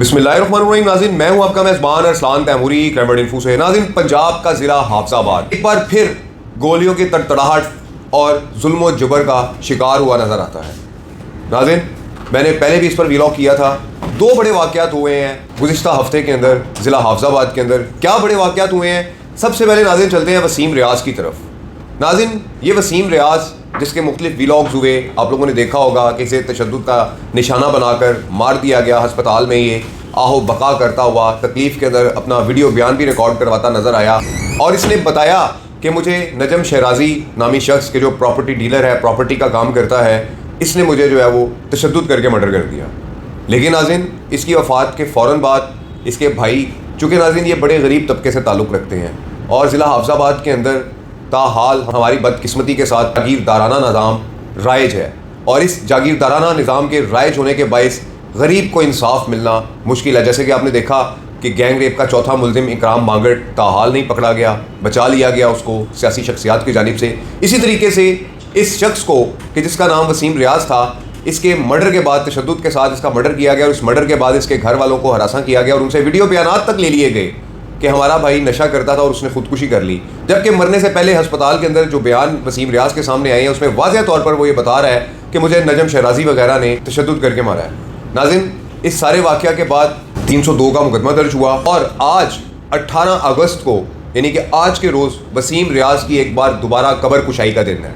बिस्मिल्लाहिर्रहमानिर्रहीम। नाज़रीन, मैं हूं आपका मेज़बान अरसलान तैमूरी क्राइम इन्फो से। नाज़रीन, पंजाब का ज़िला हाफिज़ाबाद एक बार फिर गोलियों की तड़तड़ाहट और जुल्म और जबर का शिकार हुआ नज़र आता है। नाज़रीन, मैंने पहले भी इस पर व्लॉग किया था। दो बड़े वाक़यात हुए हैं गुज़िश्ता हफ्ते के अंदर ज़िला हाफिज़ाबाद के अंदर। क्या बड़े वाक़यात हुए हैं? सबसे पहले नाज़रीन चलते हैं वसीम रियाज़ की तरफ। नाज़रीन, ये वसीम रियाज़ जिसके मुख्तलिफ व्लॉग्स हुए, आप लोगों ने देखा होगा कि इसे तशद्दुद का निशाना बनाकर मार दिया गया। अस्पताल में ये आहो बका करता हुआ तकलीफ़ के अंदर अपना वीडियो बयान भी रिकॉर्ड करवाता नज़र आया और इसने बताया कि मुझे नजम शहराजी नामी शख्स के जो प्रॉपर्टी डीलर है, प्रॉपर्टी का काम करता है, इसने मुझे जो है वो तशद्दुद करके मर्डर कर दिया। लेकिन नाज़रीन, इसकी वफ़ात के फ़ौरन बाद इसके भाई, चूँकि नाज़रीन ये बड़े गरीब तबके से ताल्लुक़ रखते हैं और ज़िला हाफिज़ाबाद के अंदर ताहाल हमारी बदकिस्मती के साथ जागीरदाराना निज़ाम राइज है और इस जागीरदाराना निज़ाम के राइज होने के बायस गरीब को इंसाफ मिलना मुश्किल है। जैसे कि आपने देखा कि गैंग रेप का चौथा मुलजिम इकराम बांगड़ ताहाल नहीं पकड़ा गया, बचा लिया गया उसको सियासी शख्सियात की जानिब से। इसी तरीके से इस शख्स को कि जिसका नाम वसीम रियाज़ था, इसके मर्डर के बाद तशद्दुद के साथ इसका मर्डर किया गया और इस मर्डर के बाद इसके घर वालों को हरासा किया गया और उनसे वीडियो बयानात तक ले लिए गए कि हमारा भाई नशा करता था और उसने खुदकुशी कर ली। जबकि मरने से पहले अस्पताल के अंदर जो बयान वसीम रियाज़ के सामने आए हैं उसमें वाज़ेह तौर पर वो ये बता रहा है कि मुझे नजम शहराजी वगैरह ने तशद्दुद करके मारा है। नाज़रीन, इस सारे वाक़या के बाद 302 का मुकदमा दर्ज हुआ और आज 18 अगस्त को यानी कि आज के रोज़ वसीम रियाज़ की एक बार दोबारा कबर कुशाई का दिन है।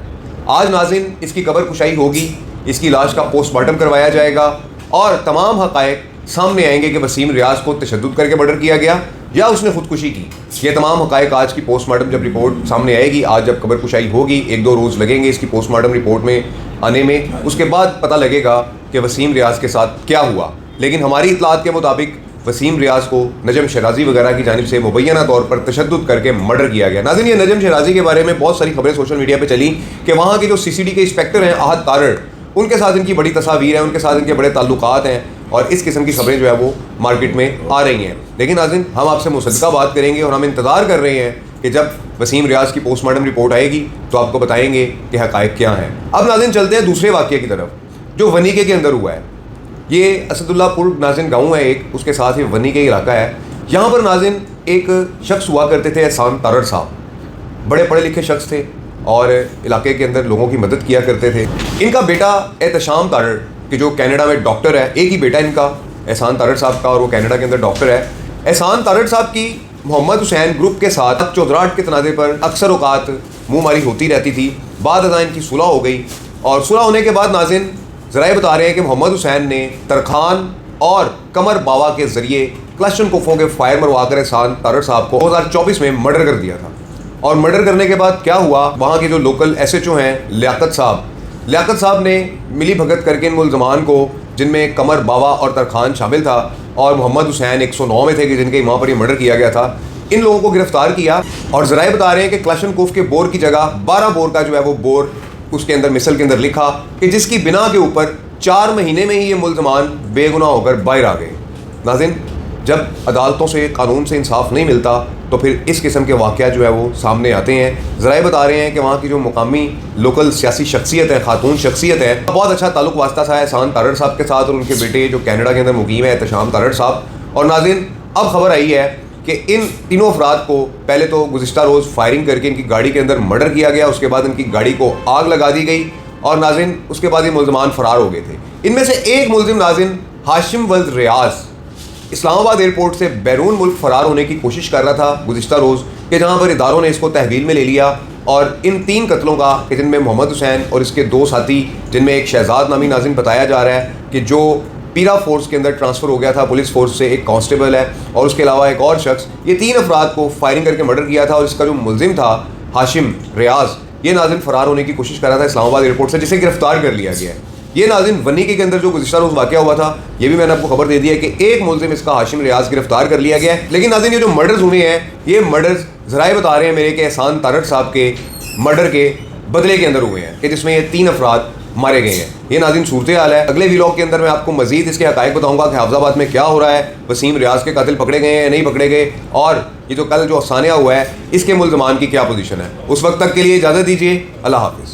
आज नाज़रीन इसकी कबर कुशाई होगी, इसकी लाश का पोस्टमार्टम करवाया जाएगा और तमाम हक़ाइक़ सामने आएंगे कि वसीम रियाज़ को तशद्दुद करके मर्डर किया गया या उसने खुदकुशी की। ये तमाम हक़ाइक़ आज की पोस्टमार्टम जब रिपोर्ट सामने आएगी, आज जब कबर कुशाई होगी, 1-2 रोज़ लगेंगे इसकी पोस्टमार्टम रिपोर्ट में आने में, उसके बाद पता लगेगा कि वसीम रियाज़ के साथ क्या हुआ। लेकिन हमारी इत्तलात के मुताबिक वसीम रियाज़ को नजम शहराजी वगैरह की जानिब से मुबैना तौर पर तशद्दुद करके मर्डर किया गया। नाज़रीन, ये नजम शहराजी के बारे में बहुत सारी खबरें सोशल मीडिया पर चली कि वहाँ के जो CCD के इंस्पेक्टर हैं आहत तारड़, उनके साथ इनकी बड़ी तस्वीर है, उनके साथ इनके बड़े ताल्लुकात हैं और इस किस्म की खबरें जो है वो मार्केट में आ रही हैं। लेकिन नाज़रीन, हम आपसे मुसद्दक़ा बात करेंगे और हम इंतज़ार कर रहे हैं कि जब वसीम रियाज़ की पोस्टमार्टम रिपोर्ट आएगी तो आपको बताएंगे कि हक़ाइक़ क्या हैं। अब नाज़रीन चलते हैं दूसरे वाक़ये की तरफ जो वनीके के अंदर हुआ है। ये असदुल्लापुर नाज़रीन गाँव है एक, उसके साथ ही वनीके इलाका है। यहाँ पर नाज़रीन एक शख्स हुआ करते थे, एहसान तारड़ साहब, बड़े पढ़े लिखे शख्स थे और इलाके के अंदर लोगों की मदद किया करते थे। इनका बेटा एहतशाम तारड़ कि जो कनाडा में डॉक्टर है, एक ही बेटा इनका एहसान तारड़ साहब का और वो कनाडा के अंदर डॉक्टर है। एहसान तारड़ साहब की मोहम्मद हुसैन ग्रुप के साथ चौधराहट के तनाज़े पर अक्सर औकात मुँह मारी होती रहती थी। बाद अज़ां इनकी सुलह हो गई और सुलह होने के बाद नाज़रीन ज़राए बता रहे हैं कि मोहम्मद हुसैन ने तरखान और कमर बावा के ज़रिए क्लशनकोफों के फायर मरवा कर एहसान तारड़ साहब को 2024 में मर्डर कर दिया था। और मर्डर करने के बाद क्या हुआ, वहाँ के जो लोकल SHO हैं लियाकत साहब ने मिली भगत करके इन मुल्ज़मान को, जिनमें कमर बावा और तरखान शामिल था और मोहम्मद हुसैन 109 में थे कि जिनके वहाँ पर ये मर्डर किया गया था, इन लोगों को गिरफ्तार किया। और ज़राए बता रहे हैं कि क्लशनकोफ के बोर की जगह 12 बोर का जो है वो बोर उसके अंदर मिसल के अंदर लिखा कि जिसकी बिना के ऊपर 4 महीने में ही ये मुल्ज़मान बेगुनाह होकर बाहर आ गए। नाज़रीन, जब अदालतों से, कानून से इंसाफ नहीं मिलता तो फिर इस किस्म के वाक़या जो है वो सामने आते हैं। ज़राए बता रहे हैं कि वहाँ की जो मुकामी लोकल सियासी शख्सियत है, खातून शख्सियत है, बहुत अच्छा ताल्लुक़ वास्ता था एहसान तारड़ साहब के साथ और उनके बेटे जो कनाडा के अंदर मुकीम है एहतशाम तारड़ साहब। और नाज़रीन, अब खबर आई है कि इन तीनों अफराद को पहले तो गुज़िश्ता रोज़ फायरिंग करके इनकी गाड़ी के अंदर मर्डर किया गया, उसके बाद इनकी गाड़ी को आग लगा दी गई और नाज़रीन उसके बाद ये मुल्ज़मान फ़रार हो गए थे। इनमें से एक मुल्ज़िम नाज़रीन हाशिम वल्द रियाज़ इस्लामाबाद एयरपोर्ट से बैरून मुल्क फ़रार होने की कोशिश कर रहा था गुज़िश्ता रोज़ के, जहाँ पर इदारों ने इसको तहवील में ले लिया और इन 3 कत्लों का कि जिनमें मोहम्मद हुसैन और इसके 2 साथी, जिनमें एक शहजाद नामी नाज़रीन बताया जा रहा है कि जो पीरा फोर्स के अंदर ट्रांसफ़र हो गया था पुलिस फोर्स से, एक कांस्टेबल है और उसके अलावा एक और शख्स, ये 3 अफराद को फायरिंग करके मर्डर किया था। और इसका जो मुल्ज़िम था हाशिम रियाज़, ये नाज़रीन फ़रार होने की कोशिश कर रहा था इस्लामाबाद एयरपोर्ट से, जिसे गिरफ्तार कर लिया गया है। ये नाज़रीन वनीके के अंदर जो गुज़िश्ता रोज़ वाक़या हुआ था, ये भी मैंने आपको खबर दे दी है कि एक मुल्ज़िम इसका हाशिम रियाज़ गिरफ्तार कर लिया गया है। लेकिन नाज़रीन, ये जो मर्डर्स हुए हैं, ये मर्डर्स ज़राए बता रहे हैं मेरे के एहसान तारड़ साहब के मर्डर के बदले के अंदर हुए हैं कि जिसमें ये 3 अफराद मारे गए हैं। ये नाज़रीन सूरत हाल है। अगले व्लॉग के अंदर मैं आपको मज़ीद इसके हक़ाइक़ बताऊंगा कि हाफिज़ाबाद में क्या हो रहा है, वसीम रियाज़ के कातिल पकड़े गए हैं या नहीं पकड़े गए, और ये जो कल जो अफसाना हुआ है इसके मुल्ज़मान की क्या पोजीशन है। उस वक्त तक के लिए इजाज़त दीजिए। अल्लाह हाफ़िज़।